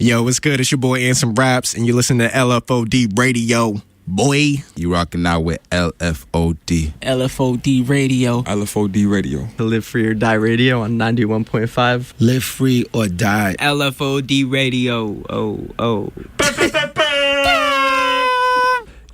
Yo, what's good? It's your boy Anson Raps, and you listen to LFOD Radio. Boy, you rocking out with LFOD. LFOD Radio. LFOD Radio. The Live Free or Die Radio on 91.5. Live Free or Die. LFOD Radio. Oh.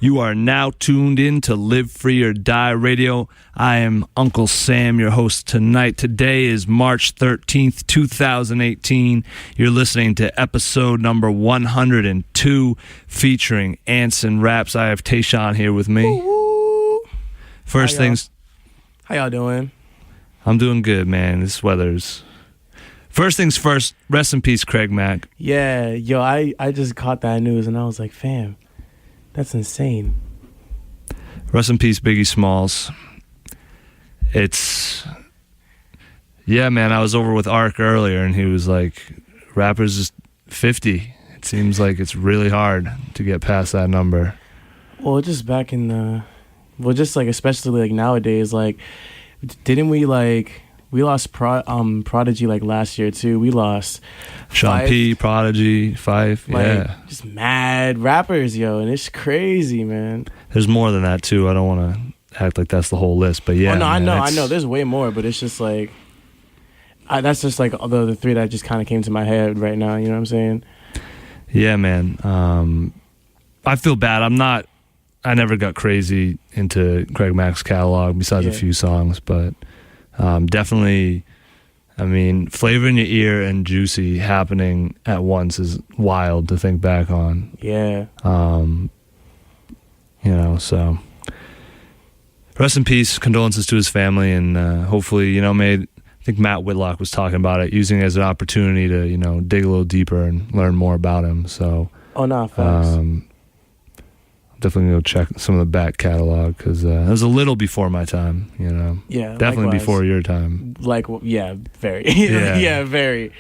You are now tuned in to Live Free or Die Radio. I am Uncle Sam, your host tonight. Today is March 13th, 2018. You're listening to episode number 102 featuring Anson Raps. I have Tayshawn here with me. Woo-woo. First things... How y'all doing? I'm doing good, man. This weather's... First things first, rest in peace, Craig Mack. Yeah, yo, I just caught that news and I was like, fam, that's insane. Rest in peace, Biggie Smalls. Yeah, man, I was over with Ark earlier and he was like, rappers is 50. It seems like it's really hard to get past that number. Well, just back in the... Well, just like, especially like nowadays, like, didn't we like... We lost Prodigy like last year too. We lost Sean P, Prodigy, Fife, like, yeah. Just mad rappers, yo, and it's crazy, man. There's more than that too. I don't want to act like that's the whole list, but yeah. Oh, no, man, I know. There's way more, but it's just like, that's just like the three that just kind of came to my head right now. You know what I'm saying? Yeah, man. I feel bad. I never got crazy into Craig Mack's catalog besides a few songs, but. Definitely, I mean, Flavor in Your Ear and Juicy happening at once is wild to think back on. Yeah. So rest in peace, condolences to his family, and hopefully, I think Matt Whitlock was talking about it, using it as an opportunity to, dig a little deeper and learn more about him. So, Facts. definitely go check some of the back catalog because it was a little before my time, Yeah, definitely likewise. before your time. Very. Yeah. Very.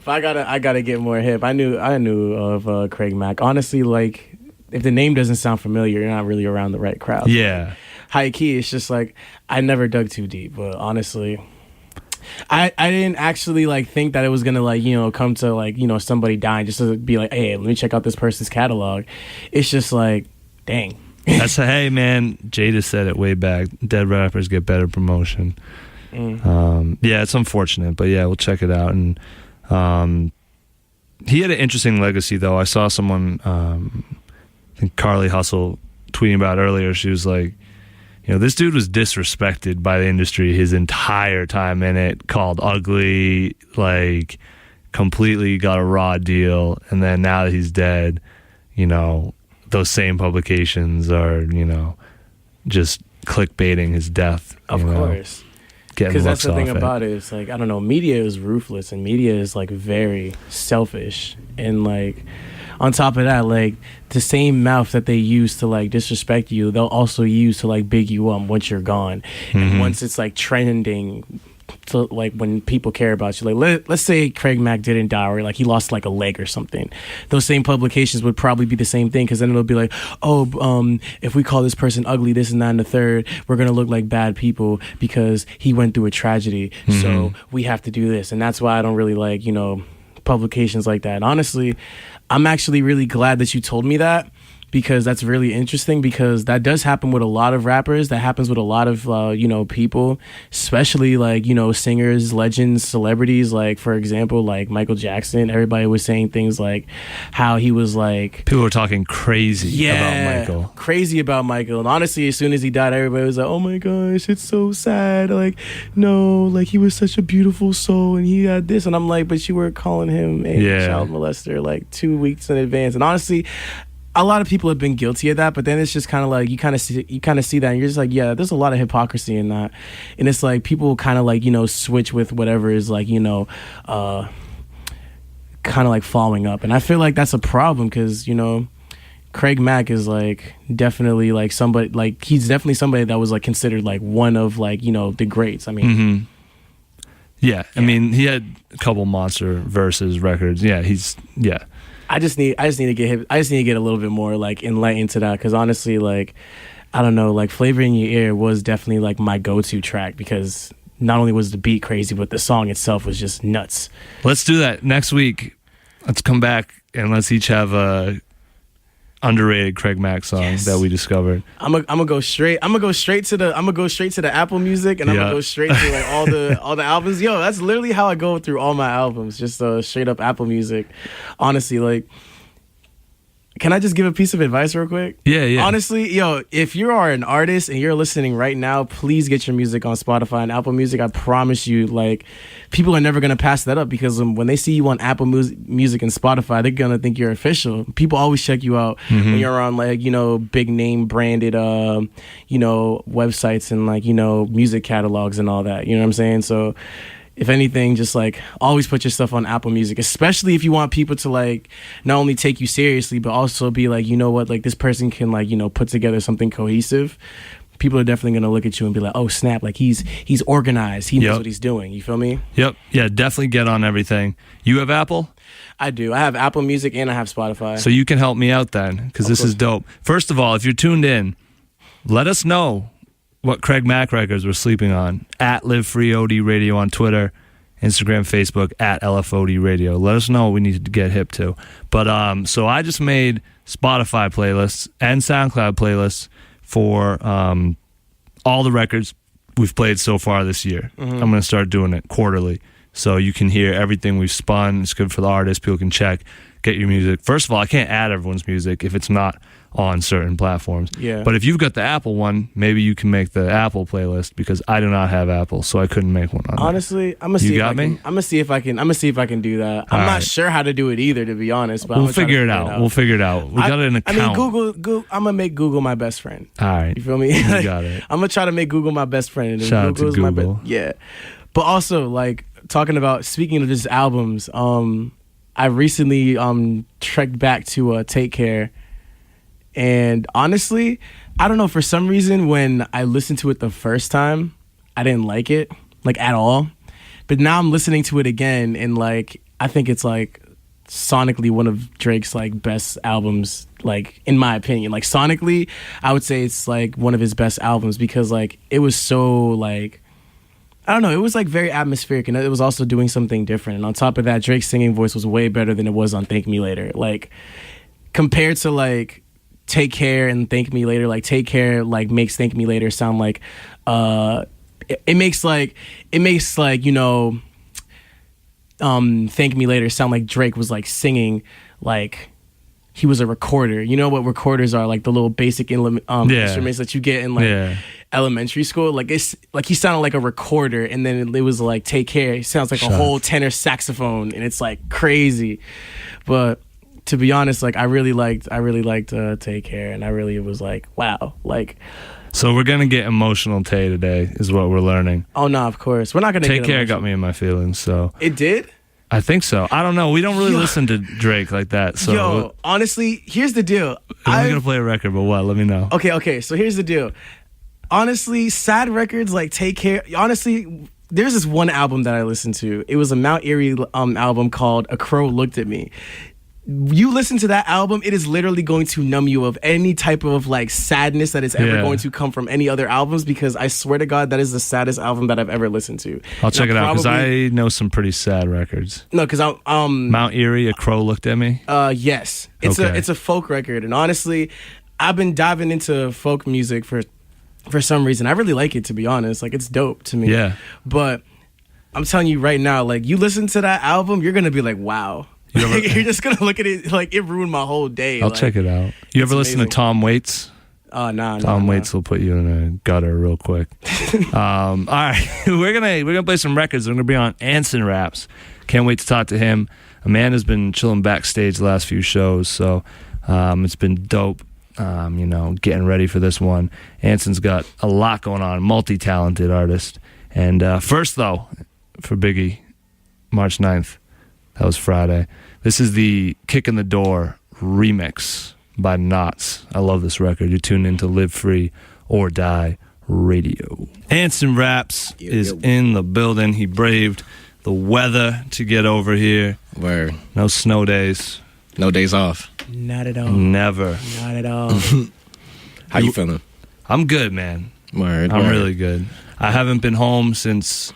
But I gotta get more hip. I knew of Craig Mack. Honestly, like, if the name doesn't sound familiar, you're not really around the right crowd. Yeah. High key, it's just like I never dug too deep, but honestly. I didn't actually like think that it was gonna come to somebody dying just to be like, hey, let me check out this person's catalog. It's just like, dang. Hey man, Jada said it way back. Dead rappers get better promotion. Yeah, it's unfortunate, but yeah, we'll check it out. And he had an interesting legacy, though. I saw someone, I think Carly Hustle, tweeting about it earlier. She was like, this dude was disrespected by the industry his entire time in it, called ugly, like completely got a raw deal, and then now that he's dead, those same publications are, just clickbaiting his death. Of course. Because that's the thing about it. It's like, I don't know, media is ruthless and media is like very selfish. And like, on top of that, like the same mouth that they use to like disrespect you, they'll also use to like big you up once you're gone. And once it's like trending, to like when people care about you, like let's say Craig Mack didn't die or like he lost like a leg or something, those same publications would probably be the same thing, because then it'll be like, if we call this person ugly, this and that and the third, we're gonna look like bad people because he went through a tragedy, so we have to do this. And that's why I don't really like publications like that. And honestly, I'm actually really glad that you told me that, because that's really interesting, because that does happen with a lot of rappers. That happens with a lot of, people, especially like, singers, legends, celebrities. Like, for example, like Michael Jackson, everybody was saying things like how he was like... People were talking crazy about Michael. And honestly, as soon as he died, everybody was like, oh my gosh, it's so sad. Like, no, like he was such a beautiful soul and he had this. And I'm like, but you were calling him a child molester like 2 weeks in advance. And honestly... a lot of people have been guilty of that, but then it's just kind of like you kind of see that, and you're just like, yeah, there's a lot of hypocrisy in that, and it's like people kind of like switch with whatever is like kind of like following up, and I feel like that's a problem, because Craig Mack is like definitely like somebody, like he's definitely somebody that was like considered like one of like the greats. I mean, I mean, he had a couple monster versus records. I just need to get him. I just need to get a little bit more like enlightened to that, because honestly, like I don't know, like Flavor in Your Ear was definitely like my go-to track, because not only was the beat crazy, but the song itself was just nuts. Let's do that next week. let's come back and let's each have a underrated Craig Mack song that we discovered. I'm gonna go straight to the Apple Music, and I'm gonna go straight to like all the albums. Yo, that's literally how I go through all my albums, just straight up Apple Music. Honestly, like, can I just give a piece of advice real quick? Yeah. Honestly, yo, if you are an artist and you're listening right now, please get your music on Spotify and Apple Music. I promise you, like, people are never going to pass that up, because when they see you on Apple Music and Spotify, they're going to think you're official. People always check you out when you're on, like, big name branded, websites and, like, music catalogs and all that. You know what I'm saying? So if anything, just like always put your stuff on Apple Music, especially if you want people to like not only take you seriously, but also be like, you know what, like this person can like, put together something cohesive. People are definitely going to look at you and be like, oh snap, like he's organized. He knows what he's doing. You feel me? Yep. Yeah, definitely get on everything. You have Apple? I do. I have Apple Music and I have Spotify. So you can help me out then, because this is dope. First of all, if you're tuned in, let us know what Craig Mack records we're sleeping on. At Live Free OD Radio on Twitter, Instagram, Facebook, at LFOD Radio. Let us know what we need to get hip to. But so I just made Spotify playlists and SoundCloud playlists for all the records we've played so far this year. I'm going to start doing it quarterly, so you can hear everything we've spun. It's good for the artists. People can check, get your music. First of all, I can't add everyone's music if it's not on certain platforms. Yeah. But if you've got the Apple one, maybe you can make the Apple playlist, because I do not have Apple, so I couldn't make one on Honestly, I'm gonna see. I'm gonna see if I can do that. I'm not sure how to do it either, to be honest. But we'll figure it out. We'll figure it out. We got an account. I mean, Google. I'm gonna make Google my best friend. All right. You feel me? You got it. I'm gonna try to make Google my best friend. And Shout out to Google. Yeah. But also, like, speaking of just albums, I recently trekked back to Take Care. And honestly, I don't know, for some reason when I listened to it the first time, I didn't like it, like, at all. But now I'm listening to it again, and like I think it's like sonically one of Drake's like best albums, like, in my opinion. Like, sonically, I would say it's like one of his best albums, because like it was so like, I don't know, it was like very atmospheric, and it was also doing something different. And on top of that, Drake's singing voice was way better than it was on Thank Me Later. Like, compared to like Take Care and Thank Me Later, like Take Care like makes Thank Me Later sound like it makes Thank Me Later sound like Drake was like singing like he was a recorder. You know what recorders are, like the little basic instruments that you get in like elementary school. Like, it's like he sounded like a recorder, and then it was like Take Care. It sounds like a whole tenor saxophone, and it's like crazy. But to be honest, like I really liked Take Care, and I really was like, wow, like. So we're gonna get emotional Tay today, is what we're learning. Oh no, of course we're not gonna. Take Care got me in my feelings, so it did. I think so. I don't know. We don't really listen to Drake like that. So honestly, here's the deal. I'm gonna play a record, but what? Let me know. Okay. So here's the deal. Honestly, sad records like Take Care. Honestly, there's this one album that I listened to. It was a Mount Eerie album called A Crow Looked at Me. You listen to that album, it is literally going to numb you of any type of like sadness that is ever going to come from any other albums, because I swear to God, that is the saddest album that I've ever listened to. I'll check it out, because I know some pretty sad records. No, because Mount Eerie, A Crow Looked at Me. Yes, it's a folk record, and honestly, I've been diving into folk music for some reason. I really like it, to be honest. Like, it's dope to me. Yeah, but I'm telling you right now, like, you listen to that album, you're gonna be like, wow. You're just gonna look at it like it ruined my whole day. I'll check it out. You ever listen to Tom Waits? Nah. Tom Waits will put you in a gutter real quick. All right, we're gonna play some records. We're gonna be on Anson Raps. Can't wait to talk to him. Amanda's been chilling backstage the last few shows, so it's been dope. Getting ready for this one. Anson's got a lot going on. Multi-talented artist. And first though, for Biggie, March 9th. That was Friday. This is the Kick in the Door remix by Knots. I love this record. You're tuned in to Live Free or Die Radio. Anson Raps is in the building. He braved the weather to get over here. Word. No snow days. No days off. Not at all. Never. Not at all. How you feeling? I'm good, man. Word. I'm really good. I haven't been home since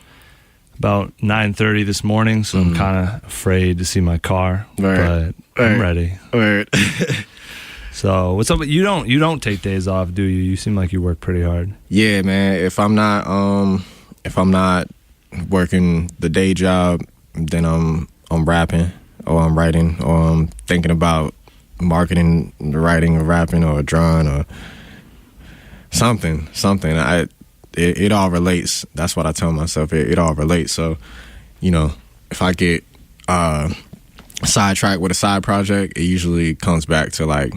about 9:30 this morning, so I'm kind of afraid to see my car, but I'm ready. Word. So what's up? You don't take days off, do you? You seem like you work pretty hard. Yeah, man. If I'm not working the day job, then I'm rapping or I'm writing or I'm thinking about marketing, writing or rapping or drawing or something. It all relates. That's what I tell myself. It all relates. So, if I get sidetracked with a side project, it usually comes back to like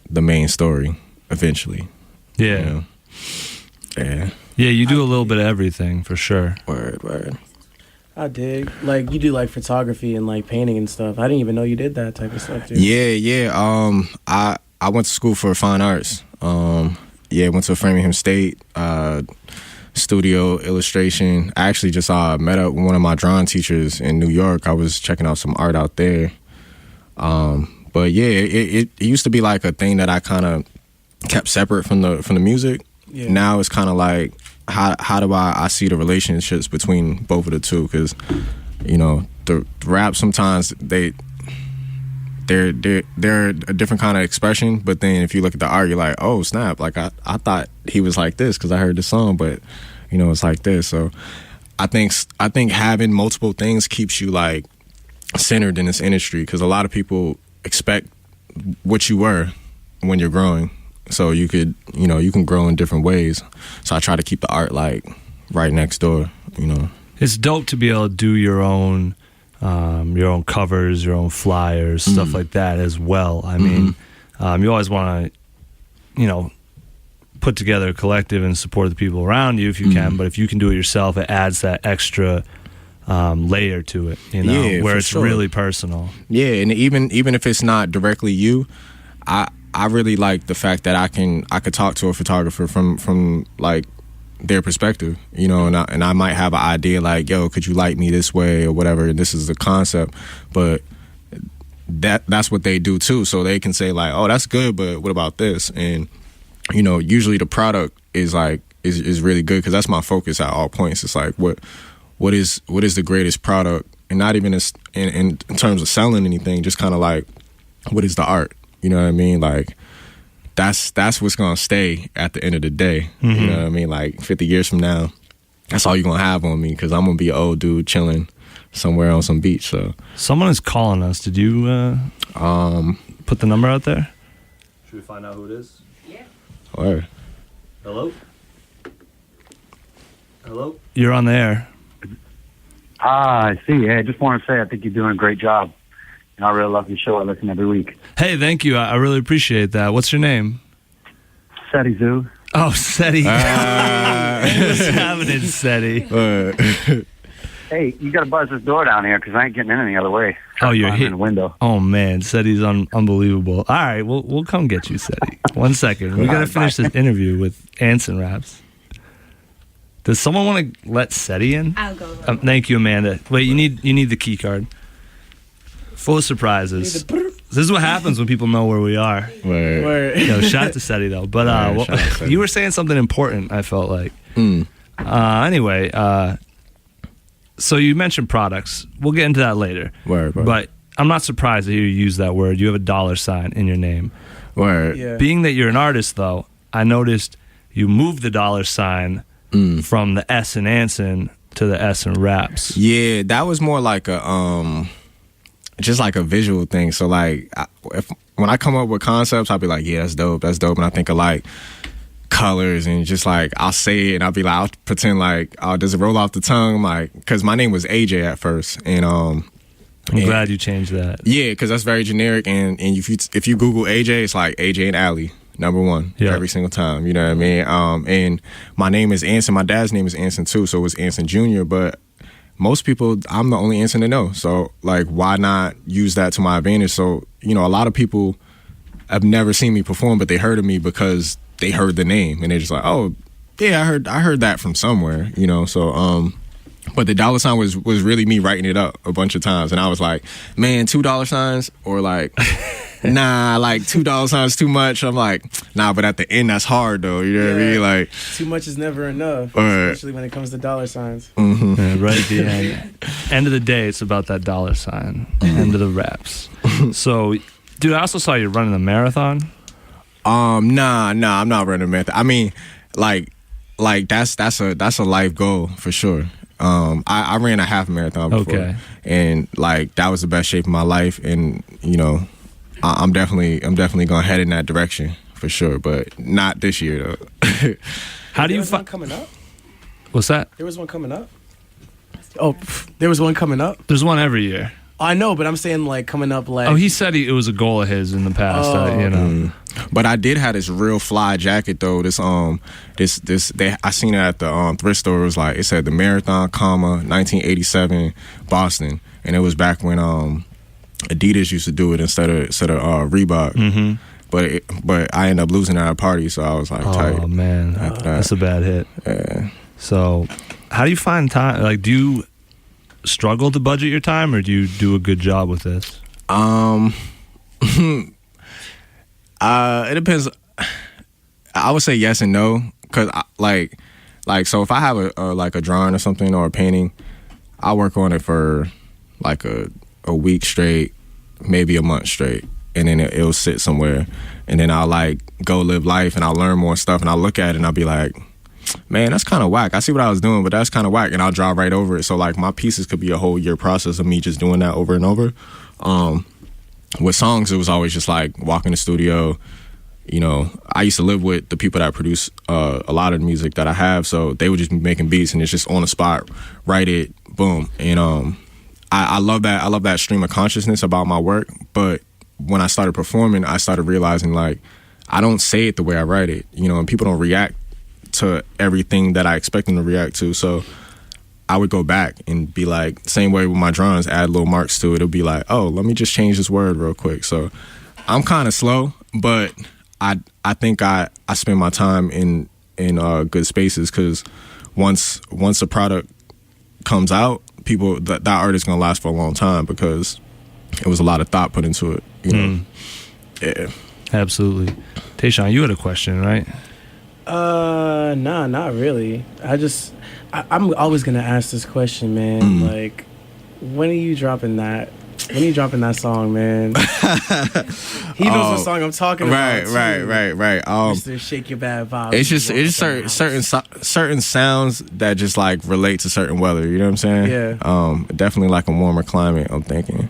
the main story eventually. Yeah. Yeah. Yeah, you do a little bit of everything for sure. Word. I dig. Like, you do like photography and like painting and stuff. I didn't even know you did that type of stuff, dude. Yeah. I went to school for fine arts. Went to Framingham State, studio illustration. I actually just met up with one of my drawing teachers in New York. I was checking out some art out there. But yeah, it used to be like a thing that I kind of kept separate from the music. Yeah. Now it's kind of like, how do I see the relationships between both of the two? Because the rap sometimes they're a different kind of expression, but then if you look at the art, you're like, oh snap! Like I thought he was like this because I heard the song, but it's like this. So I think having multiple things keeps you like centered in this industry, because a lot of people expect what you were when you're growing. So you could, you can grow in different ways. So I try to keep the art like right next door, It's dope to be able to do your own covers, your own flyers, stuff like that as well. I mean, you always want to, put together a collective and support the people around you if you can. But if you can do it yourself, it adds that extra layer to it, where it's really personal. Yeah, and even if it's not directly you, I really like the fact that I could talk to a photographer from like their perspective, and I might have an idea like, yo, could you light me this way or whatever, and this is the concept, but that's what they do too, so they can say like, oh, that's good, but what about this? And usually the product is like is really good, because that's my focus at all points. It's like what is the greatest product, and not even in terms of selling anything, just kind of like, what is the art? You know what I mean? Like, that's what's gonna stay at the end of the day. You know what I mean? Like 50 years from now, that's all you're gonna have on me, because I'm gonna be an old dude chilling somewhere on some beach. So someone is calling us. Did you put the number out there? Should we find out who it is? Yeah. Or Hello? You're on the air. I see. Hey, I just want to say I think you're doing a great job. I really love your show. I listen every week. Hey, thank you. I really appreciate that. What's your name? Seti Zoo. Oh, Seti. What's happening, Seti? Hey, you got to buzz this door down here, because I ain't getting in any other way. You're here. In the window. Oh, man. Seti's unbelievable. All right, we'll come get you, Seti. 1 second. We got to finish this interview with Anson Raps. Does someone want to let Seti in? I'll go. Thank you, Amanda. Wait, you need the key card. Full of surprises. This is what happens when people know where we are. Word. Shout out to Seti though. But you were saying something important, I felt like. Anyway, so you mentioned products. We'll get into that later. Word. But I'm not surprised to hear you use that word. You have a $sign in your name. Word. Yeah. Being that you're an artist, though, I noticed you moved the $sign from the S in Anson to the S in Raps. Yeah, that was more like a just like a visual thing. So like, when I come up with concepts, I'll be like, yeah, that's dope, and I think of like colors, and just like I'll say it, and I'll be like, I'll pretend like, oh, does it roll off the tongue? I'm like, because my name was AJ at first, and I'm glad you changed that. Yeah, because that's very generic, and if you Google AJ, it's like AJ and Allie, #1 every single time. You know what I mean? And my name is Anson. My dad's name is Anson too, so it was Anson Jr. But most people, I'm the only Anson to know. So like, why not use that to my advantage? So a lot of people have never seen me perform, but they heard of me because they heard the name, and they're just like, oh yeah, I heard that from somewhere. So but the $sign was really me writing it up a bunch of times, and I was like, man, $2 signs or like nah, like $2 sounds too much. I'm like, nah, but at the end that's hard though. You know what I mean? Like too much is never enough, right. especially when it comes to dollar signs. Mm-hmm. Yeah, right at the end of the day, it's about that dollar sign. End of the raps. So, dude, I also saw you running a marathon. Nah, I'm not running a marathon. I mean, like that's a life goal for sure. I ran a half marathon before, and like that was the best shape of my life, and you know, I'm definitely gonna head in that direction for sure, but not this year though. How do you find coming up? What's that? There was one coming up. Oh, there was one coming up. There's one every year. I know, but I'm saying like coming up like. Oh, he said it was a goal of his in the past. You know. But I did have this real fly jacket though. This I seen it at the thrift store. It was like it said the marathon, 1987 Boston, and it was back when Adidas used to do it instead of Reebok. Mm-hmm. But I ended up losing at a party, so I was like, tight. Oh man, that's a bad hit. Yeah. So, how do you find time? Like, do you struggle to budget your time, or do you do a good job with this? It depends. I would say yes and no, cause like so if I have a drawing or something or a painting, I work on it for like a week straight, maybe a month straight, and then it'll sit somewhere, and then I'll like go live life and I'll learn more stuff, and I'll look at it and I'll be like, man, that's kind of whack. I see what I was doing, but that's kind of whack, and I'll draw right over it. So like my pieces could be a whole year process of me just doing that over and over. With songs, it was always just like walk in the studio. You know, I used to live with the people that produce a lot of the music that I have, so they would just be making beats, and it's just on the spot, write it, boom. And I love that. I love that stream of consciousness about my work. But when I started performing, I started realizing like I don't say it the way I write it. You know, and people don't react to everything that I expect them to react to. So I would go back and be like, same way with my drawings, add little marks to it. It'll be like, oh, let me just change this word real quick. So I'm kind of slow, but I think I spend my time in good spaces, because once a product comes out, people that artist gonna last for a long time because it was a lot of thought put into it. You know, yeah, absolutely. Tayshawn, you had a question, right? Nah, not really. I'm always gonna ask this question, man. Like, when are you dropping that? When are you dropping that song, man? He knows what song I'm talking about. Right. Mr. Shake Your Bad Vibe. It's just certain sounds that just like relate to certain weather. You know what I'm saying? Yeah. Definitely like a warmer climate, I'm thinking.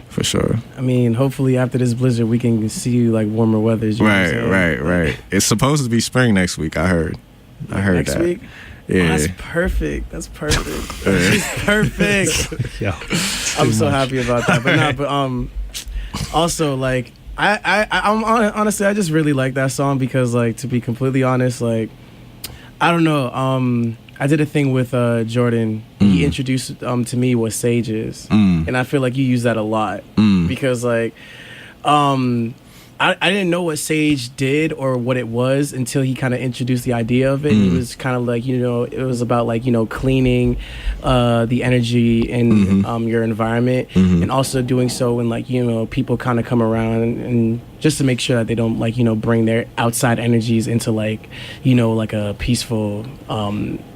For sure. I mean, hopefully after this blizzard, we can see you like warmer weather. Right. It's supposed to be spring next week. I heard next that. Week? Yeah. Oh, that's perfect. That's perfect. Yeah. I'm so happy about that. But also like I'm honestly, I just really like that song because, like, to be completely honest, like, I don't know. I did a thing with Jordan. He introduced to me what Sage is, and I feel like you use that a lot because, like, I didn't know what Sage did or what it was until he kind of introduced the idea of it. He was kind of like, it was about, like, cleaning the energy in your environment, and also doing so when, like, people kind of come around and just to make sure that they don't, like, bring their outside energies into, like, like a peaceful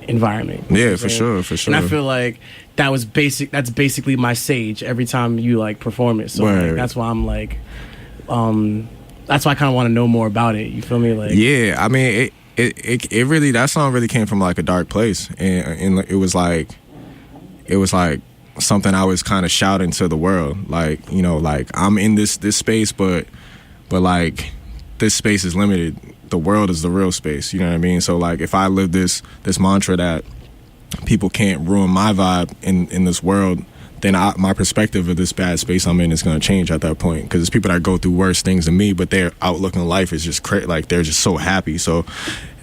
environment. Yeah, for sure. And I feel like that's basically my Sage every time you, like, perform it. So like, that's why I'm like, that's why I kind of want to know more about it. You feel me? Like, yeah, I mean, it really, that song really came from like a dark place, and it was like something I was kind of shouting to the world, like, like, I'm in this space, but like, this space is limited. The world is the real space. You know what I mean? So like, if I live this mantra that people can't ruin my vibe in this world, then my perspective of this bad space I'm in is going to change at that point, because there's people that go through worse things than me, but their outlook on life is just like, they're just so happy. So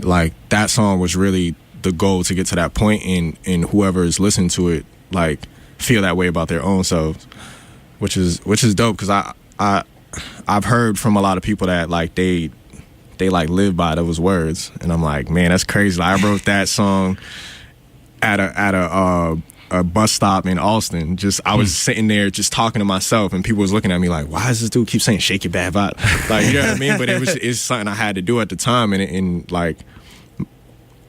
like, that song was really the goal, to get to that point, and whoever is listening to it, like, feel that way about their own selves, which is dope, because I've heard from a lot of people that, like, they like live by those words, and I'm like, man, that's crazy. Like, I wrote that song at a bus stop in Austin. I was sitting there just talking to myself, and people was looking at me like, why does this dude keep saying shake your bad vibe? Like, you know what I mean? But it's something I had to do at the time, and like,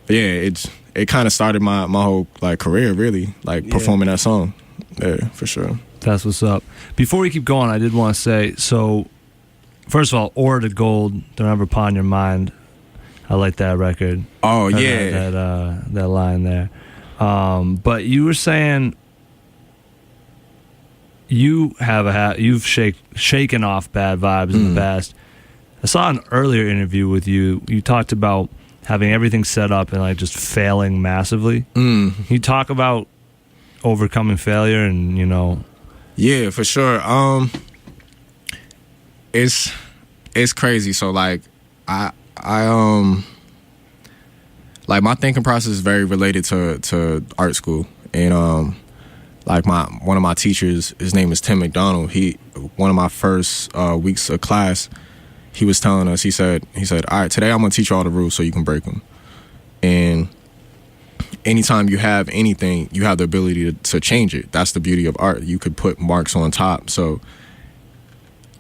yeah, it kind of started my whole like career, really, like performing that song. Yeah, for sure. That's what's up. Before we keep going, I did want to say, so first of all, Ore to Gold, Don't Ever Pawn Your Mind. I like that record. Oh, yeah. That line there. But you were saying you've shaken off bad vibes in the past. I saw an earlier interview with you. You talked about having everything set up and like just failing massively. You talk about overcoming failure and, you know. Yeah, for sure. It's crazy. So like I like my thinking process is very related to art school, and like one of my teachers, his name is Tim McDonald. One of my first weeks of class, he was telling us. He said, all right, today I'm gonna teach you all the rules so you can break them. And anytime you have anything, you have the ability to change it. That's the beauty of art. You could put marks on top. So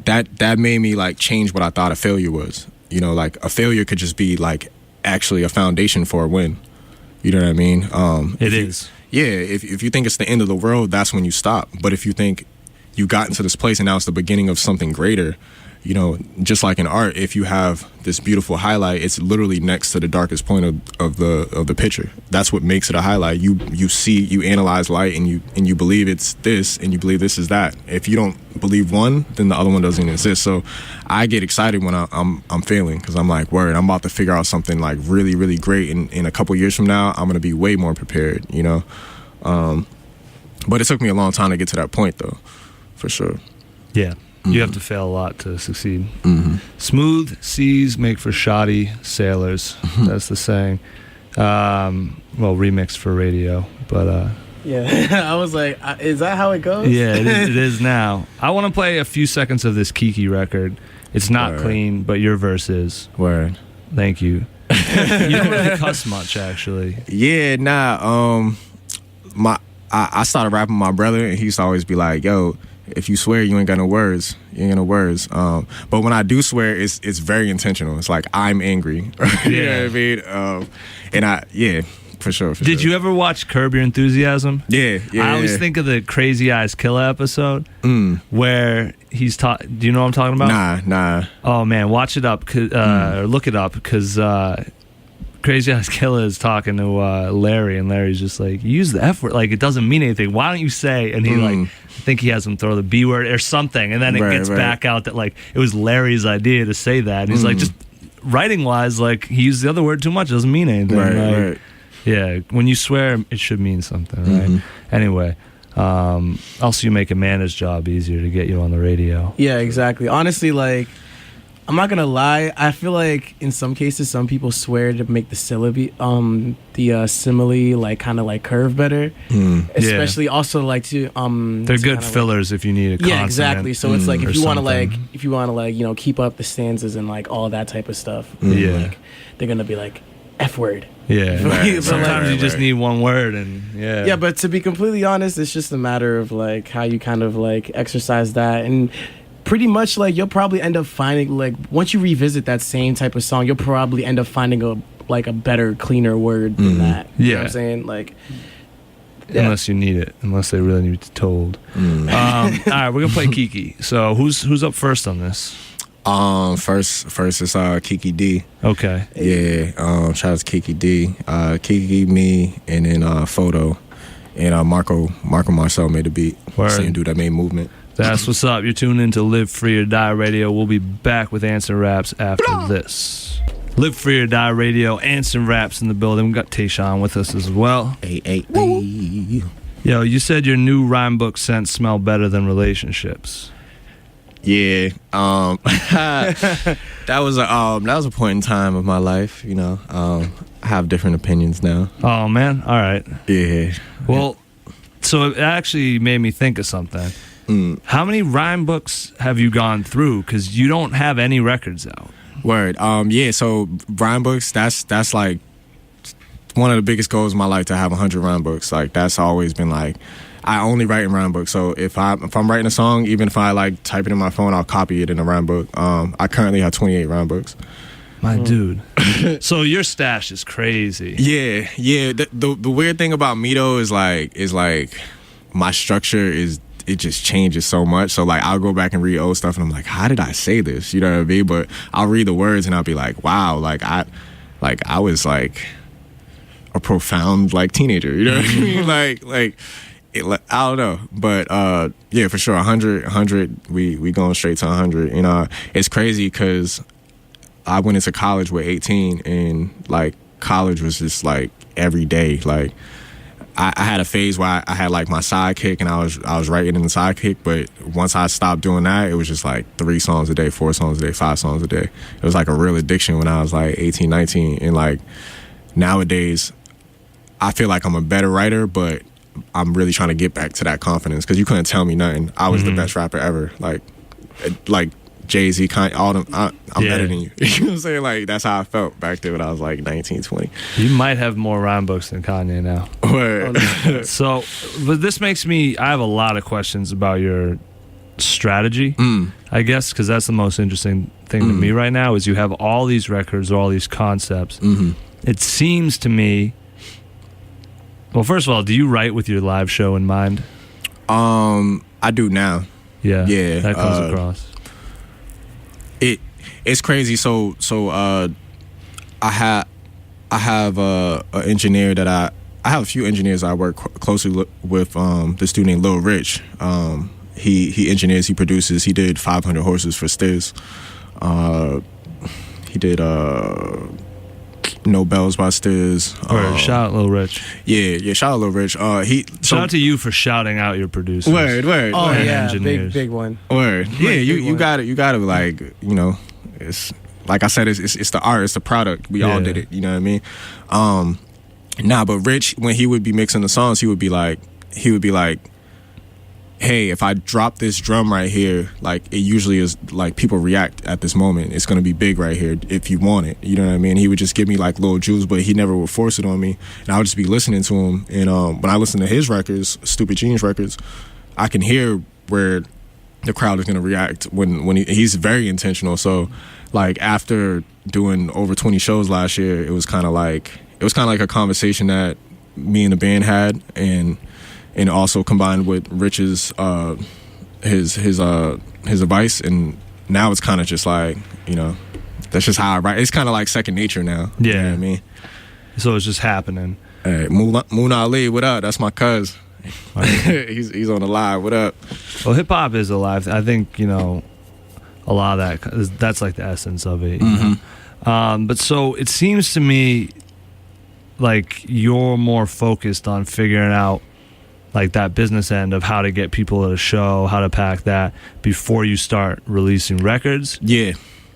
that made me like change what I thought a failure was. You know, like a failure could just be like actually a foundation for a win. You know what I mean? It is. Yeah, if you think it's the end of the world, that's when you stop. But if you think you got into this place and now it's the beginning of something greater, you know, just like in art, if you have this beautiful highlight, it's literally next to the darkest point of the picture. That's what makes it a highlight. You analyze light and you believe it's this and you believe this is that. If you don't believe one, then the other one doesn't exist. So I get excited when I'm failing, because I'm like, word, I'm about to figure out something like really, really great. And in a couple years from now, I'm gonna be way more prepared, you know. But it took me a long time to get to that point, though, for sure. Yeah. You have to fail a lot to succeed. Smooth seas make for shoddy sailors. That's the saying. Well, remixed for radio, but yeah. I was like, is that how it goes? Yeah, it is now. I want to play a few seconds of this Kiki record. It's not clean, but your verse is. Word. Thank you. You don't really cuss much, actually. Yeah, nah. I started rapping with my brother, and he used to always be like, yo, if you swear, you ain't got no words. You ain't got no words. But when I do swear, it's very intentional. It's like, I'm angry. You know what I mean? For sure. Did you ever watch Curb Your Enthusiasm? Yeah. I always think of the Crazy Eyes Killer episode where he's do you know what I'm talking about? Nah. Oh man, watch it up, or look it up, because Crazy Eyes Killer is talking to Larry, and Larry's just like, use the F word, like it doesn't mean anything. Why don't you say? And he like, I think he has him throw the B word or something, and then it gets back out that like it was Larry's idea to say that. And he's like, just writing wise, like he used the other word too much. It doesn't mean anything. Right. Yeah, when you swear, it should mean something, right? Anyway, also you make Amanda's job easier to get you on the radio. Yeah, exactly. Honestly, like, I'm not gonna lie, I feel like in some cases some people swear to make the simile like kind of like curve better, especially also like to they're good fillers if you need a consonant. Yeah, exactly. So it's like if you want to like you know, keep up the stanzas and like all that type of stuff, like, they're gonna be like F word. Yeah, sometimes you just need one word, and yeah, but to be completely honest, it's just a matter of like how you kind of like exercise that. And pretty much like you'll probably end up finding, like, once you revisit that same type of song, you'll probably end up finding a better, cleaner word than that. You know what I'm saying? Like, unless you need it, unless they really need it told. All right, we're gonna play Kiki. So who's up first on this? First is Kiki D. Okay. Yeah. Shout out to Kiki D. Kiki, me, and then Photo, and Marco Marcel made the beat. Word. Same dude that made Movement. That's what's up. You're tuned in to Live Free or Die Radio. We'll be back with Anson Raps after this. Live Free or Die Radio. Anson Raps in the building. We got Tayshawn with us as well. Hey. Yo, you said your new rhyme book scents smell better than relationships. Yeah. That was a point in time of my life. You know, I have different opinions now. Oh man. All right. Yeah. Well, so it actually made me think of something. How many rhyme books have you gone through? Because you don't have any records out. Word. Yeah. So rhyme books. That's like one of the biggest goals of my life to have 100 rhyme books. Like that's always been like, I only write in rhyme books. So if I'm writing a song, even if I like type it in my phone, I'll copy it in a rhyme book. I currently have 28 rhyme books. My dude. So your stash is crazy. Yeah. The weird thing about me though is like my structure it just changes so much. So like I'll go back and read old stuff and I'm like, how did I say this? You know what I mean? But I'll read the words and I'll be like, wow, I was like a profound like teenager. You know what I mean? I don't know, but yeah, for sure, 100. We going straight to 100. You know, it's crazy because I went into college with 18, and like college was just like every day. Like I had a phase where I had like my sidekick, and I was writing in the sidekick. But once I stopped doing that, it was just like 3 songs a day, 4 songs a day, 5 songs a day. It was like a real addiction when I was like 18, 19, and like nowadays, I feel like I'm a better writer, but I'm really trying to get back to that confidence because you couldn't tell me nothing. I was the best rapper ever. Like Jay-Z, Kanye, all them. I'm better than you. You know what I'm saying? Like that's how I felt back then when I was like 19, 20. You might have more rhyme books than Kanye now. So, but this makes me. I have a lot of questions about your strategy. I guess because that's the most interesting thing to me right now is you have all these records, all these concepts. It seems to me. Well, first of all, do you write with your live show in mind? I do now. Yeah. That comes across. It's crazy. So I have an engineer that I have a few engineers I work closely with. This dude named Lil Rich. He engineers, he produces. He did 500 Horses for Stiz. He did No Bells by Stiz. Shout out Lil Rich. Yeah, shout out Lil Rich. Shout out to you for shouting out your producers. Word. Oh yeah, engineers. big one. Word. Yeah, you got to like, you know, it's like I said, it's the art, it's the product. We all did it. You know what I mean? But Rich, when he would be mixing the songs, he would be like, hey, if I drop this drum right here, like it usually is like people react at this moment. It's gonna be big right here if you want it. You know what I mean? He would just give me like little jewels, but he never would force it on me. And I would just be listening to him. And when I listen to his records, Stupid Genius records, I can hear where the crowd is gonna react when he's very intentional. So like after doing over 20 shows last year, it was kind of like a conversation that me and the band had, and also combined with Rich's his advice, and now it's kind of just like, you know, that's just how I write. It's kind of like second nature now. Yeah, you know what I mean. So it's just happening. Hey, Moon Ali, what up? That's my cuz. He's on the live. What up? Well, hip hop is alive. I think, you know, a lot of that's like the essence of it. You know? But so it seems to me like you're more focused on figuring out like that business end of how to get people at a show, how to pack that before you start releasing records. Yeah.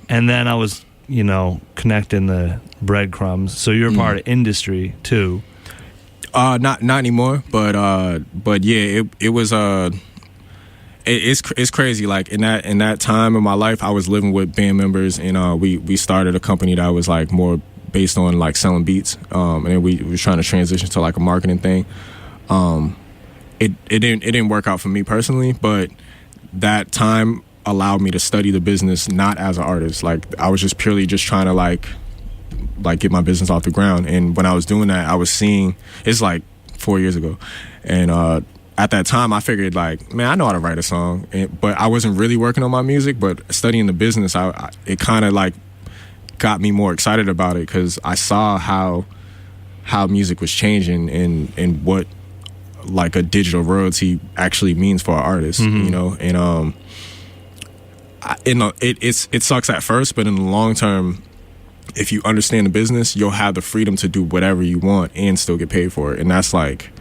And then I was, you know, connecting the breadcrumbs. So you're part of industry too. Not anymore, but yeah, it was it's crazy. Like in that time in my life, I was living with band members, and we started a company that was like more based on like selling beats, and then we were trying to transition to like a marketing thing. It didn't work out for me personally, but that time allowed me to study the business not as an artist. Like I was just purely just trying to like get my business off the ground. And when I was doing that, I was seeing, it's like 4 years ago, and at that time I figured like, man, I know how to write a song, but I wasn't really working on my music. But studying the business, it kind of like got me more excited about it, because I saw how music was changing and what like a digital royalty actually means for an artist, you know. And it sucks at first, but in the long term, if you understand the business, you'll have the freedom to do whatever you want and still get paid for it. And that's like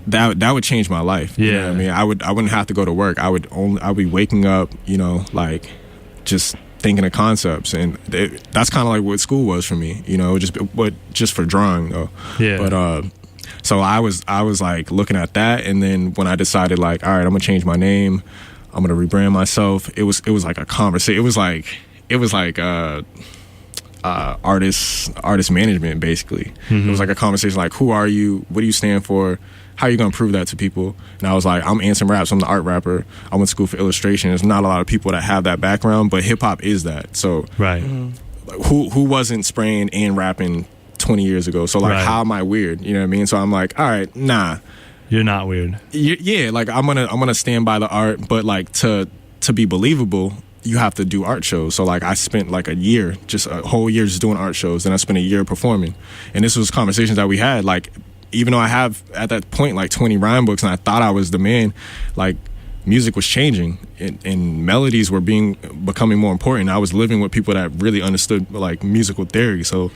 that would change my life. Yeah, you know what I mean, I wouldn't have to go to work. I'd be waking up, you know, like just thinking of concepts, and that's kind of like what school was for me, you know, just for drawing though. Yeah. But so I was like looking at that, and then when I decided like, all right, I'm gonna change my name, I'm gonna rebrand myself. It was like a conversation. It was like artist management, basically. It was like a conversation like, who are you, what do you stand for, how are you gonna prove that to people? And I was like, I'm Anson Rap, so I'm the art rapper. I went to school for illustration. There's not a lot of people that have that background, but hip-hop is that. So right. Who wasn't spraying and rapping 20 years ago? So like, how am I weird? You know what I mean? So I'm like, all right, nah, you're not weird. Yeah, like I'm gonna stand by the art, but like to be believable, you have to do art shows. So like I spent like a whole year just doing art shows, and I spent a year performing. And this was conversations that we had. Like, even though I have at that point like 20 rhyme books and I thought I was the man, like music was changing and melodies were becoming more important. I was living with people that really understood like musical theory. So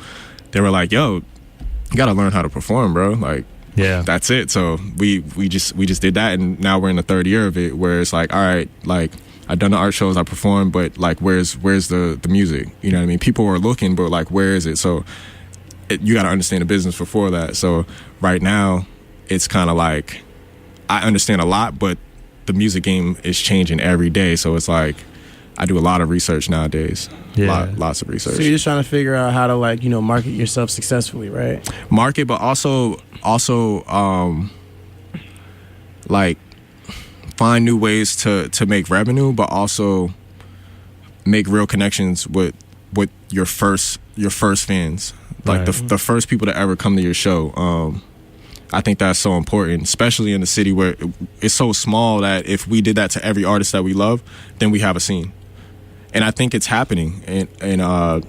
they were like, yo, you gotta learn how to perform, bro. Like, yeah, that's it. So we just did that, and now we're in the third year of it, where it's like, all right, like I've done the art shows, I performed, but like where's the music? You know what I mean? People were looking, but like where is it? So you got to understand the business before that. So right now it's kind of like I understand a lot, but the music game is changing every day. So it's like I do a lot of research nowadays. Lots of research. So you're just trying to figure out how to like, market yourself successfully, right? Market, but also like find new ways to make revenue, but also make real connections with your first fans, like the first people to ever come to your show. I think that's so important, especially in the city where it's so small that if we did that to every artist that we love, then we have a scene. And I think it's happening. And I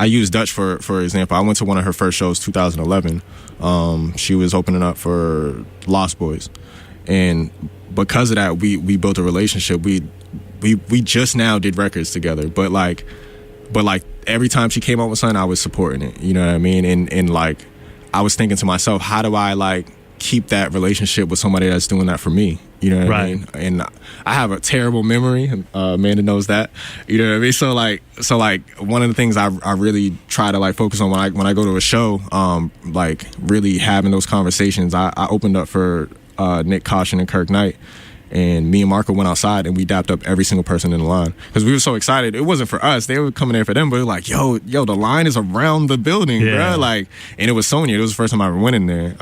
use Dutch for example. I went to one of her first shows, 2011. She was opening up for Lost Boys, and because of that, we built a relationship. We just now did records together, but like every time she came out with something, I was supporting it. You know what I mean? And like I was thinking to myself, how do I like keep that relationship with somebody that's doing that for me? You know what I mean? And I have a terrible memory. Amanda knows that. You know what I mean? So like one of the things I really try to like focus on when I go to a show, like really having those conversations. I opened up for Nick Caution and Kirk Knight, and me and Marco went outside and we dapped up every single person in the line because we were so excited. It wasn't for us; they were coming there for them. But they were like, yo, the line is around the building, bro. Like, and it was Sonia. It was the first time I ever went in there.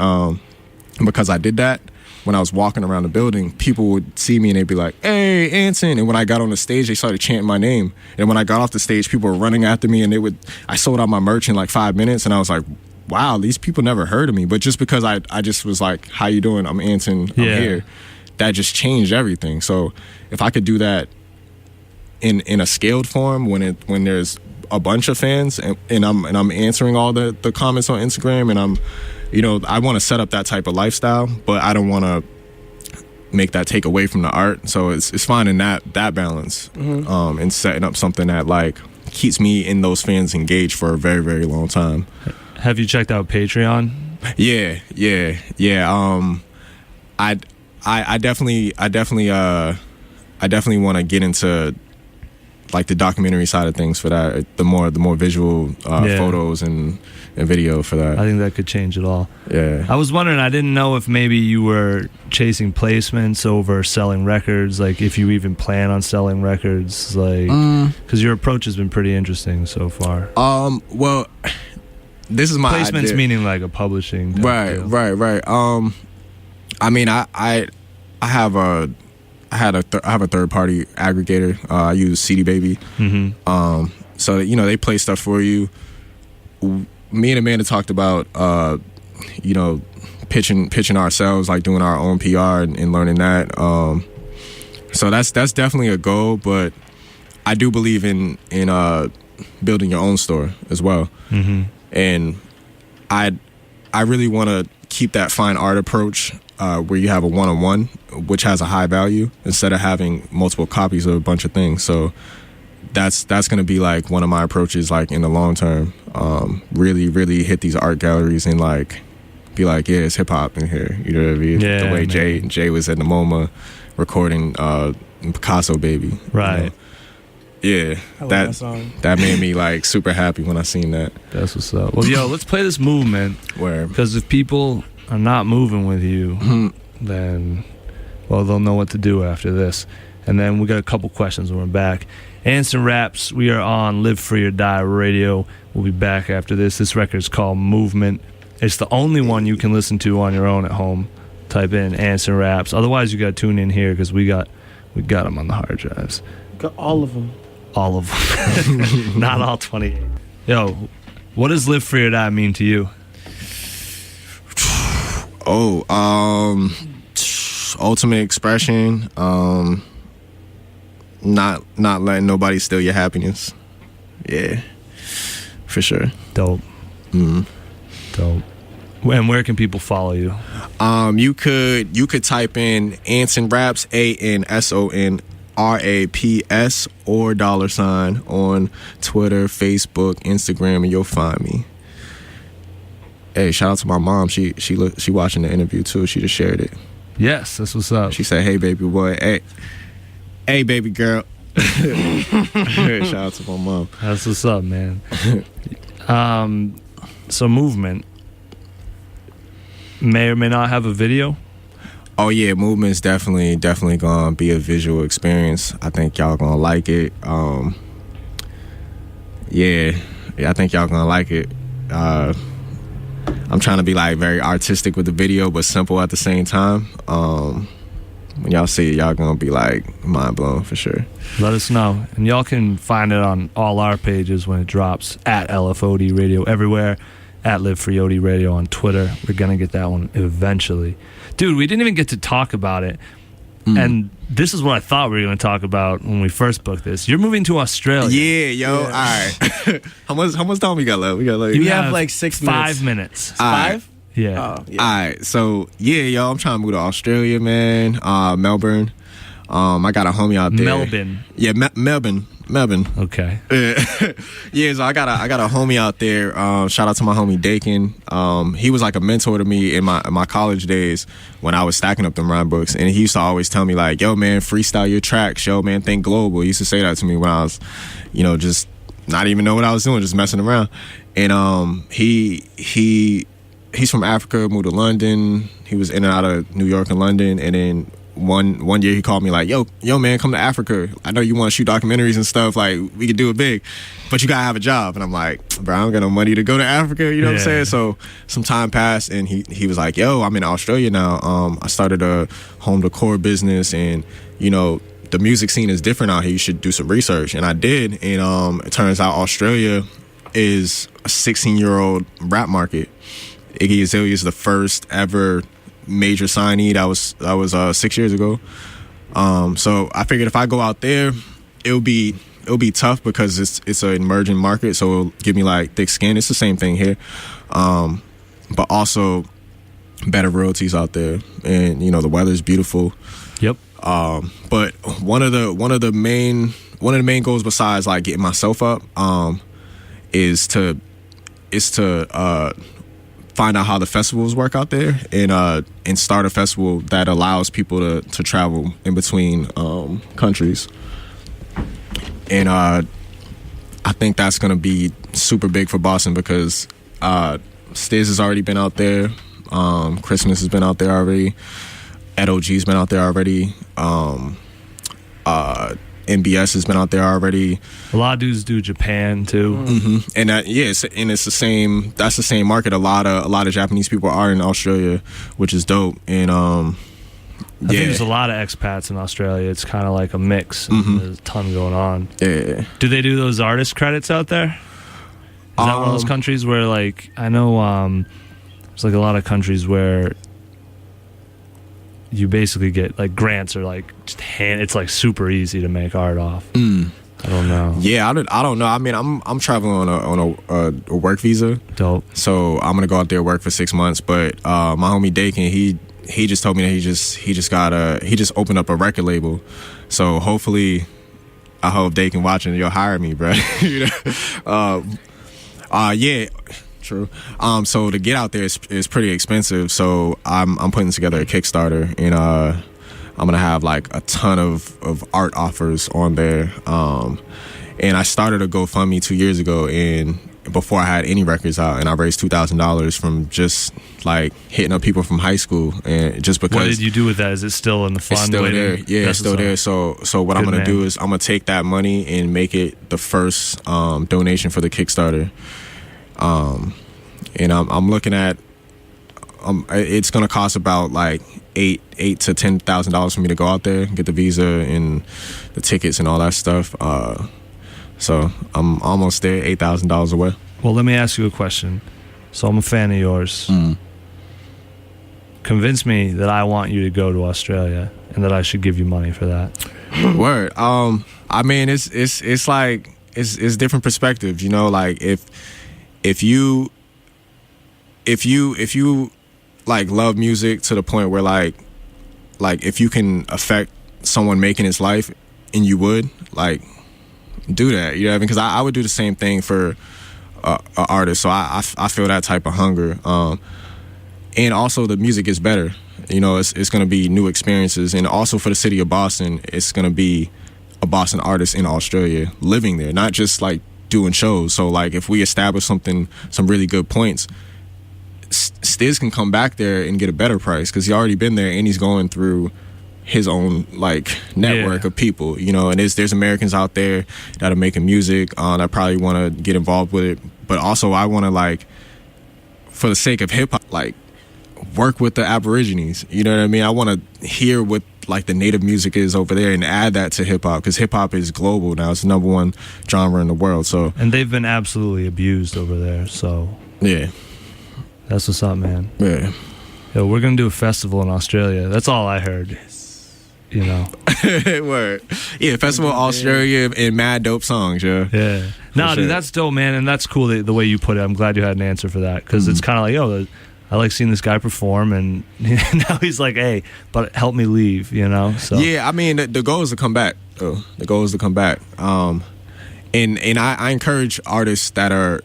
Because I did that, when I was walking around the building, people would see me and they'd be like, hey, Anson. And when I got on the stage, they started chanting my name. And when I got off the stage, people were running after me, and I sold out my merch in like 5 minutes. And I was like, wow, these people never heard of me. But just because I just was like, how you doing? I'm Anson. I'm here. That just changed everything. So if I could do that in a scaled form, when there's a bunch of fans and I'm answering all the comments on Instagram, and I want to set up that type of lifestyle, but I don't want to make that take away from the art. So it's finding that balance, and setting up something that like keeps me and those fans engaged for a very, very long time. Have you checked out Patreon? Yeah. I definitely want to get into like the documentary side of things for that. The more visual photos and video for that. I think that could change it all. Yeah. I was wondering, I didn't know if maybe you were chasing placements over selling records, like if you even plan on selling records, like, because your approach has been pretty interesting so far. Well, this is my placements idea. Meaning like a publishing right. I mean, I have a third party aggregator. I use CD Baby. So they play stuff for you. Me and Amanda talked about pitching ourselves, like doing our own PR and learning that. So that's definitely a goal, but I do believe in building your own store as well. And I really want to keep that fine art approach, where you have a one-on-one, which has a high value, instead of having multiple copies of a bunch of things. So that's going to be like one of my approaches, like in the long term. Really, really hit these art galleries and like be like, yeah, it's hip hop in here. You know what I mean? Yeah, the way Jay was at the MoMA recording Picasso Baby. Right. Yeah, that song. That made me like super happy when I seen that. That's what's up. Well, yo, let's play this movement. Because if people are not moving with you, then, well, they'll know what to do after this. and then we got a couple questions when we're back. Anson Raps, we are on Live Free or Die Radio. We'll be back after this. This record is called Movement. It's the only one you can listen to on your own at home. Type in Anson Raps. Otherwise, you got to tune in here because we got them on the hard drives. Got all of them. All of them. Not all 28. Yo, what does Live Free or Die mean to you? Ultimate expression. Not letting nobody steal your happiness. Yeah, for sure. Dope. Dope. And where can people follow you? You could type in Anson Raps, ANSON RAPS or $ on Twitter, Facebook, Instagram, and you'll find me. Hey, shout out to my mom. She watching the interview too. She just shared it. Yes, that's what's up. She said, "Hey, baby boy. Hey, baby girl." Shout out to my mom. That's what's up, man. So Movement may or may not have a video. Oh yeah, Movement's definitely gonna be a visual experience. I think y'all gonna like it. Yeah, I think y'all gonna like it. I'm trying to be like very artistic with the video, but simple at the same time. When y'all see it, y'all gonna be like mind blown for sure. Let us know, and y'all can find it on all our pages when it drops at LFOD Radio everywhere, at Live Free OD Radio on Twitter. We're gonna get that one eventually, dude. We didn't even get to talk about it, and this is what I thought we were gonna talk about when we first booked this. You're moving to Australia. Yeah, yo. All right. How much time we got left? We got like you have like 6 minutes. 5 minutes. 5? Yeah. Oh, yeah. All right, so yeah, yo, I'm trying to move to Australia, man. Melbourne. I got a homie out there. Melbourne. Yeah, Melbourne. Okay. Yeah, so I got a homie out there. Shout out to my homie Dakin. He was like a mentor to me in my college days when I was stacking up them rhyme books, and he used to always tell me like, "Yo, man, freestyle your tracks, yo, man, think global." He used to say that to me when I was, just not even know what I was doing, just messing around. And he's from Africa, moved to London. He was in and out of New York and London, and then one year he called me like, yo man, come to Africa. I know you want to shoot documentaries and stuff, like we could do it big, but you gotta have a job. And I'm like, bro, I don't got no money to go to Africa, you know what I'm saying? So some time passed, and he was like, yo, I'm in Australia now. I started a home decor business, and the music scene is different out here. You should do some research. And I did, and it turns out Australia is a 16-year-old rap market. Iggy Azalea is the first ever major signee. That was 6 years ago. So I figured if I go out there, it'll be tough because it's an emerging market. So it'll give me like thick skin. It's the same thing here, but also better royalties out there, and the weather's beautiful. Yep. But one of the main goals besides like getting myself up, is to find out how the festivals work out there, and start a festival that allows people to travel in between countries. And I think that's gonna be super big for Boston because Stiz has already been out there, Christmas has been out there already, EdOG's been out there already, NBS has been out there already. A lot of dudes do Japan too. Mm-hmm. And it's the same. That's the same market. A lot of Japanese people are in Australia, which is dope. And I think there's a lot of expats in Australia. It's kind of like a mix. There's a ton going on. Yeah. Do they do those artist credits out there? Is that one of those countries where, like, I know there's like a lot of countries where you basically get like grants or like just it's like super easy to make art off. I don't know. Yeah, I don't know. I mean, I'm traveling on a work visa. Dope. So I'm gonna go out there work for 6 months. But my homie Dakin, he just told me that he just opened up a record label. So hopefully, I hope Dakin watching, you'll hire me, bro. Yeah. True. So to get out there is pretty expensive. So I'm putting together a Kickstarter, and I'm gonna have like a ton of art offers on there. And I started a GoFundMe 2 years ago, and before I had any records out, and I raised $2,000 from just like hitting up people from high school, and just because. What did you do with that? Is it still in the fund? It's still there. Yeah, it's still there. So what I'm gonna do is I'm gonna take that money and make it the first donation for the Kickstarter. And I'm looking at. It's gonna cost about like $8,000 to $10,000 for me to go out there, get the visa and the tickets and all that stuff. So I'm almost there, $8,000 away. Well, let me ask you a question. So I'm a fan of yours. Convince me that I want you to go to Australia and that I should give you money for that. Word. I mean, it's like it's different perspectives. You know, like if you like love music to the point where like if you can affect someone making his life, and you would like do that, you know what I mean? Because I would do the same thing for an artist. So I feel that type of hunger. And also the music is better. You know, it's going to be new experiences. And also for the city of Boston, it's going to be a Boston artist in Australia living there, not just like doing shows. So like if we establish some really good points, Stiz can come back there and get a better price because he's already been there and he's going through his own like network of people, you know. And there's Americans out there that are making music that probably want to get involved with it, but also I want to, like, for the sake of hip hop, like work with the Aborigines, you know what I mean? I want to hear what like the native music is over there and add that to hip hop, because hip hop is global now. It's the #1 genre in the world. So, and they've been absolutely abused over there. So yeah, that's what's up, man. Yeah. Yo, we're gonna do a festival in Australia. That's all I heard. You know. Word. Yeah, festival Australia and mad dope songs, yeah. Yeah. No, dude, that's dope, man, and that's cool the way you put it. I'm glad you had an answer for that, because it's kind of like, yo, I like seeing this guy perform, and now he's like, hey, but help me leave, you know? So yeah, I mean, the goal is to come back. The goal is to come back. And I encourage artists that are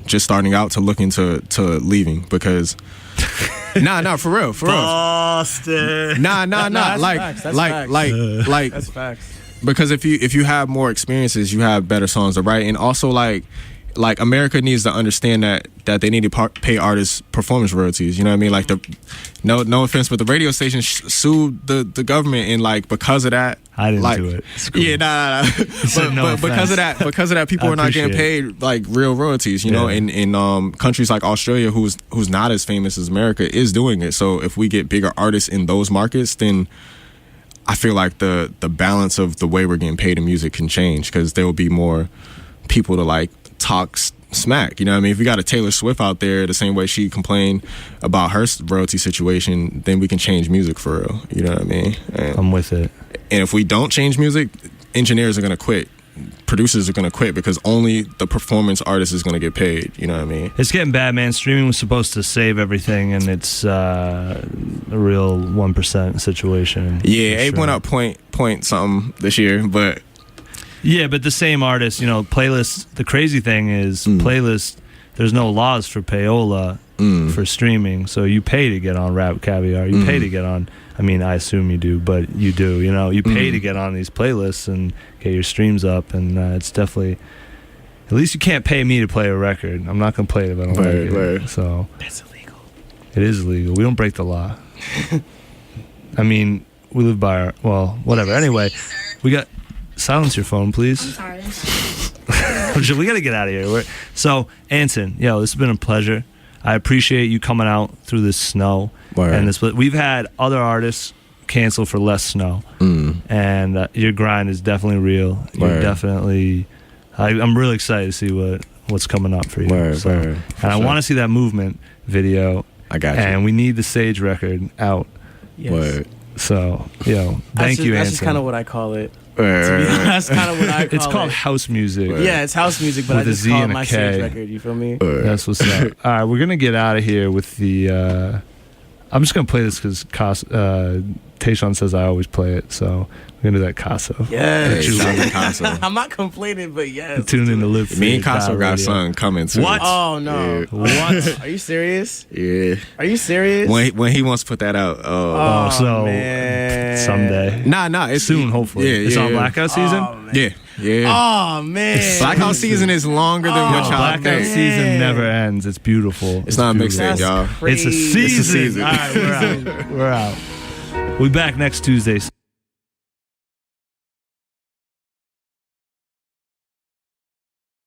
just starting out to look into leaving, because nah, for real. Boston. Nah. That's facts. Because if you have more experiences, you have better songs to write. And also like America needs to understand that they need to pay artists performance royalties. You know what I mean? Like no offense, but the radio station sued the government, and like because of that, I didn't like, do it. Cool. Yeah, nah. But because of that, people are not getting paid like real royalties. You know, in countries like Australia, who's not as famous as America, is doing it. So if we get bigger artists in those markets, then I feel like the balance of the way we're getting paid in music can change, because there will be more people to like talk smack. You know what I mean? If we got a Taylor Swift out there the same way she complained about her royalty situation, then we can change music for real. You know what I mean? And I'm with it. And if we don't change music, engineers are going to quit. Producers are going to quit, because only the performance artist is going to get paid. You know what I mean? It's getting bad, man. Streaming was supposed to save everything, and it's a real 1% situation. Yeah, Abe went up point something this year, but... Yeah, but the same artist, you know, playlists. The crazy thing is, playlists, there's no laws for payola for streaming. So you pay to get on Rap Caviar. You pay to get on, I mean, I assume you do, but you do, you know. You pay to get on these playlists and get your streams up. And it's definitely, at least you can't pay me to play a record. I'm not going to play it if I don't like it. So it's illegal. It is illegal. We don't break the law. I mean, we live by our, well, whatever. Anyway, we got... Silence your phone, please. I'm sorry. We got to get out of here. So, Anson, yo, this has been a pleasure. I appreciate you coming out through this snow. Word. And we've had other artists cancel for less snow, and your grind is definitely real. You're definitely. I'm really excited to see what's coming up for you. Word. And I want to see that movement video. I got you. And we need the Sage record out. Yes. Word. So, yo, thank you, Anson. That's just kind of what I call it. That's kind of what I call it. It's called house music. Yeah, it's house music, but I just call it my Sage record. You feel me? That's what's up. All right, we're gonna get out of here with the. I'm just gonna play this because Tayshawn says I always play it, so we're gonna do that Casso. Yes. I'm not complaining, but yes. Tune in to Live. Me and Casso got something coming too. What? Oh no! Yeah. What? Are you serious? Yeah. Are you serious? When he wants to put that out. So man. someday. Nah. It's soon, hopefully. Yeah, it's on Blackout season. Oh, man. Yeah. Yeah. Oh man, Blackout season is longer than what y'all Blackout think. season never ends. It's beautiful. It's not a mixtape, beautiful. y'all. It's a season. It's a season. All right, we're out. We're out. We'll be back next Tuesday.